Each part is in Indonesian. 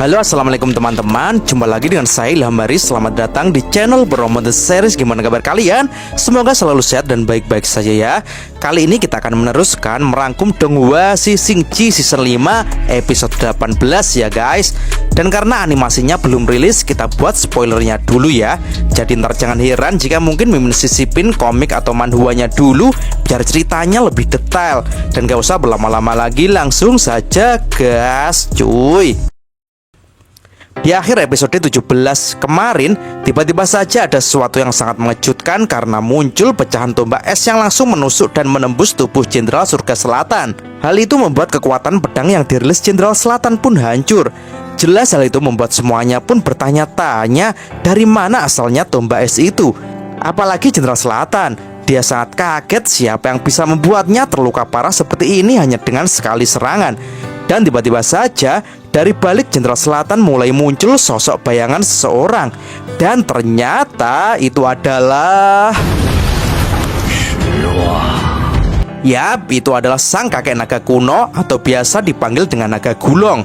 Halo, assalamualaikum teman-teman. Jumpa lagi dengan saya Ilham Baris. Selamat datang di channel Bromo The Series. Gimana kabar kalian? Semoga selalu sehat dan baik-baik saja ya. Kali ini kita akan meneruskan merangkum Donghua Si Xingji season 5 episode 18 ya guys. Dan karena animasinya belum rilis, kita buat spoilernya dulu ya. Jadi ntar jangan heran jika mungkin Mimin sisipin komik atau manhwanya dulu, biar ceritanya lebih detail. Dan gak usah berlama-lama lagi, langsung saja gas cuy. Di akhir episode 17 kemarin, tiba-tiba saja ada sesuatu yang sangat mengejutkan karena muncul pecahan tombak es yang langsung menusuk dan menembus tubuh Jenderal Surga Selatan. Hal itu membuat kekuatan pedang yang dirilis Jenderal Selatan pun hancur. Jelas hal itu membuat semuanya pun bertanya-tanya dari mana asalnya tombak es itu. Apalagi Jenderal Selatan, dia sangat kaget siapa yang bisa membuatnya terluka parah seperti ini hanya dengan sekali serangan. Dan tiba-tiba saja dari balik Jenderal Selatan mulai muncul sosok bayangan seseorang. Dan ternyata itu adalah... Yap, itu adalah sang kakek naga kuno atau biasa dipanggil dengan naga gulong.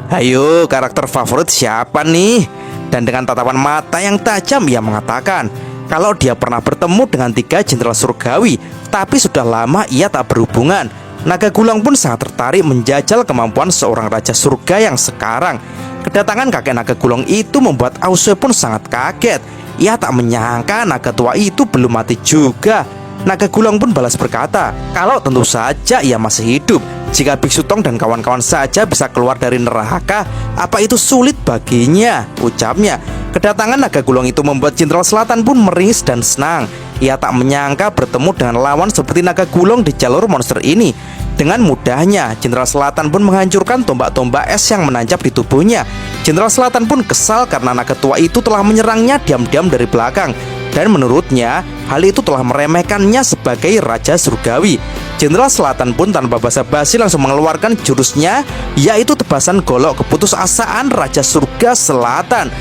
Ayo, karakter favorit siapa nih? Dan dengan tatapan mata yang tajam ia mengatakan kalau dia pernah bertemu dengan 3 jenderal surgawi, tapi sudah lama ia tak berhubungan. Naga Gulong pun sangat tertarik menjajal kemampuan seorang raja surga yang sekarang. Kedatangan kakek naga Gulong itu membuat Ausue pun sangat kaget. Ia tak menyangka naga tua itu belum mati juga. Naga Gulong pun balas berkata kalau tentu saja ia masih hidup. Jika Biksu Tong dan kawan-kawan saja bisa keluar dari neraka, apa itu sulit baginya? Ucapnya. Kedatangan naga Gulong itu membuat Jenderal Selatan pun meringis dan senang. Ia tak menyangka bertemu dengan lawan seperti naga Gulong di jalur monster ini. Dengan mudahnya, Jenderal Selatan pun menghancurkan tombak-tombak es yang menancap di tubuhnya. Jenderal Selatan pun kesal karena naga tua itu telah menyerangnya diam-diam dari belakang. Dan menurutnya, hal itu telah meremehkannya sebagai Raja Surgawi. Jenderal Selatan pun tanpa basa-basi langsung mengeluarkan jurusnya, yaitu tebasan golok keputusasaan Raja Surga Selatan.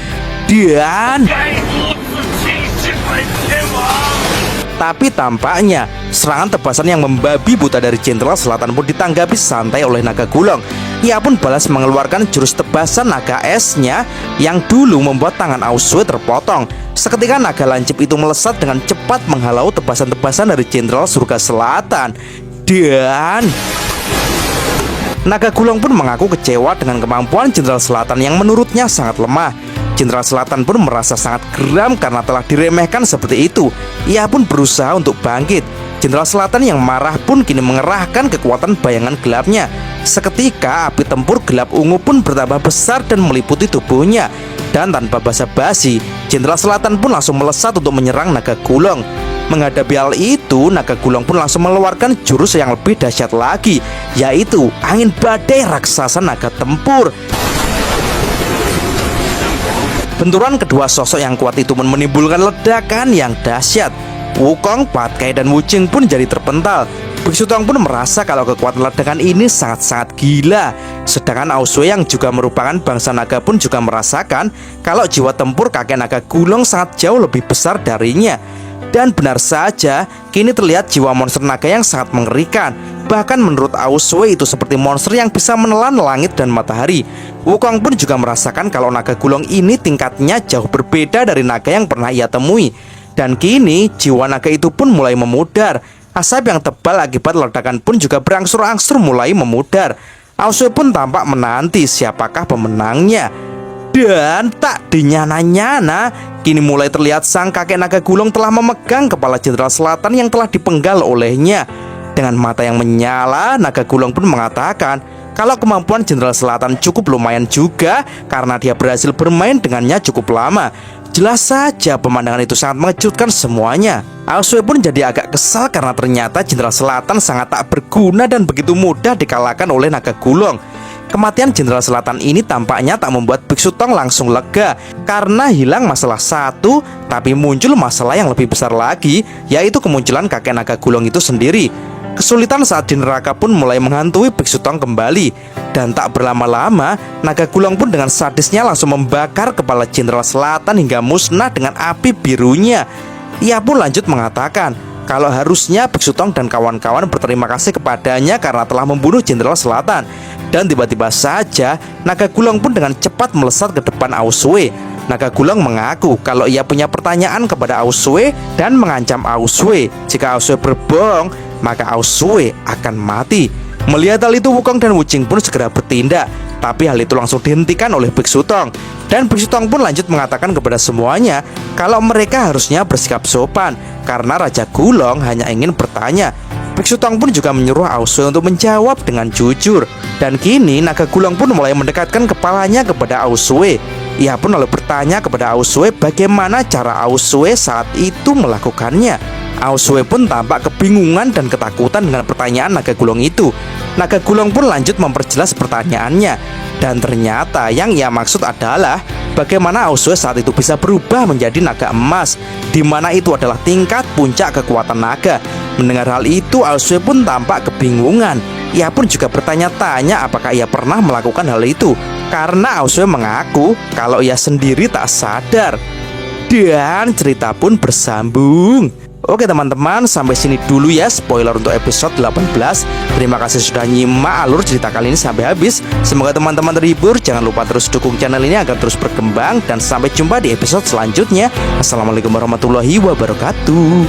Dan... tapi tampaknya serangan tebasan yang membabi buta dari Jenderal Selatan pun ditanggapi santai oleh naga Gulong. Ia pun balas mengeluarkan jurus tebasan naga esnya yang dulu membuat tangan Ausue terpotong. Seketika naga lancip itu melesat dengan cepat menghalau tebasan-tebasan dari Jenderal Surga Selatan. Dan naga Gulong pun mengaku kecewa dengan kemampuan Jenderal Selatan yang menurutnya sangat lemah. Jenderal Selatan pun merasa sangat geram karena telah diremehkan seperti itu. Ia pun berusaha untuk bangkit. Jenderal Selatan yang marah pun kini mengerahkan kekuatan bayangan gelapnya. Seketika api tempur gelap ungu pun bertambah besar dan meliputi tubuhnya. Dan tanpa basa-basi, Jenderal Selatan pun langsung melesat untuk menyerang naga Gulong. Menghadapi hal itu, naga Gulong pun langsung mengeluarkan jurus yang lebih dahsyat lagi, yaitu angin badai raksasa naga tempur. Benturan kedua sosok yang kuat itu pun menimbulkan ledakan yang dahsyat. Wukong, Patkai, dan Wuching pun jadi terpental. Biksu Tong pun merasa kalau kekuatan ledakan ini sangat-sangat gila. Sedangkan Ausue yang juga merupakan bangsa naga pun juga merasakan kalau jiwa tempur kakek naga Gulong sangat jauh lebih besar darinya. Dan benar saja, kini terlihat jiwa monster naga yang sangat mengerikan. Bahkan menurut Ausue itu seperti monster yang bisa menelan langit dan matahari. Wukong pun juga merasakan kalau naga Gulong ini tingkatnya jauh berbeda dari naga yang pernah ia temui. Dan kini jiwa naga itu pun mulai memudar. Asap yang tebal akibat ledakan pun juga berangsur-angsur mulai memudar. Ausue pun tampak menanti siapakah pemenangnya. Dan tak dinyana-nyana, kini mulai terlihat sang kakek naga Gulong telah memegang kepala Jenderal Selatan yang telah dipenggal olehnya. Dengan mata yang menyala, naga Gulong pun mengatakan kalau kemampuan Jenderal Selatan cukup lumayan juga karena dia berhasil bermain dengannya cukup lama. Jelas saja pemandangan itu sangat mengejutkan semuanya. Ausue pun jadi agak kesal karena ternyata Jenderal Selatan sangat tak berguna dan begitu mudah dikalahkan oleh naga Gulong. Kematian Jenderal Selatan ini tampaknya tak membuat Biksu Tong langsung lega karena hilang masalah satu, tapi muncul masalah yang lebih besar lagi, yaitu kemunculan kakek naga Gulong itu sendiri. Kesulitan saat di neraka pun mulai menghantui Biksu Tong kembali. Dan tak berlama-lama, naga Gulong pun dengan sadisnya langsung membakar kepala Jenderal Selatan hingga musnah dengan api birunya. Ia pun lanjut mengatakan kalau harusnya Biksu Tong dan kawan-kawan berterima kasih kepadanya karena telah membunuh Jenderal Selatan. Dan tiba-tiba saja naga Gulong pun dengan cepat melesat ke depan Aosue. Naga Gulong mengaku kalau ia punya pertanyaan kepada Aosue dan mengancam Aosue. Jika Aosue berbohong, maka Aosue akan mati. Melihat hal itu, Wukong dan Wuching pun segera bertindak. Tapi hal itu langsung dihentikan oleh Biksu Tong. Dan Biksu Tong pun lanjut mengatakan kepada semuanya kalau mereka harusnya bersikap sopan karena Raja Gulong hanya ingin bertanya. Biksu Tong pun juga menyuruh Aosue untuk menjawab dengan jujur. Dan kini naga Gulong pun mulai mendekatkan kepalanya kepada Aosue. Ia pun lalu bertanya kepada Aosue bagaimana cara Aosue saat itu melakukannya. Aosue pun tampak kebingungan dan ketakutan dengan pertanyaan naga Gulong itu. Naga Gulong pun lanjut memperjelas pertanyaannya. Dan ternyata yang ia maksud adalah bagaimana Aosue saat itu bisa berubah menjadi naga emas, di mana itu adalah tingkat puncak kekuatan naga. Mendengar hal itu, Aosue pun tampak kebingungan. Ia pun juga bertanya-tanya apakah ia pernah melakukan hal itu, karena Aosue mengaku kalau ia sendiri tak sadar. Dan cerita pun bersambung. Oke teman-teman, sampai sini dulu ya spoiler untuk episode 18. Terima kasih sudah nyimak alur cerita kali ini sampai habis. Semoga teman-teman terhibur. Jangan lupa terus dukung channel ini agar terus berkembang. Dan sampai jumpa di episode selanjutnya. Assalamualaikum warahmatullahi wabarakatuh.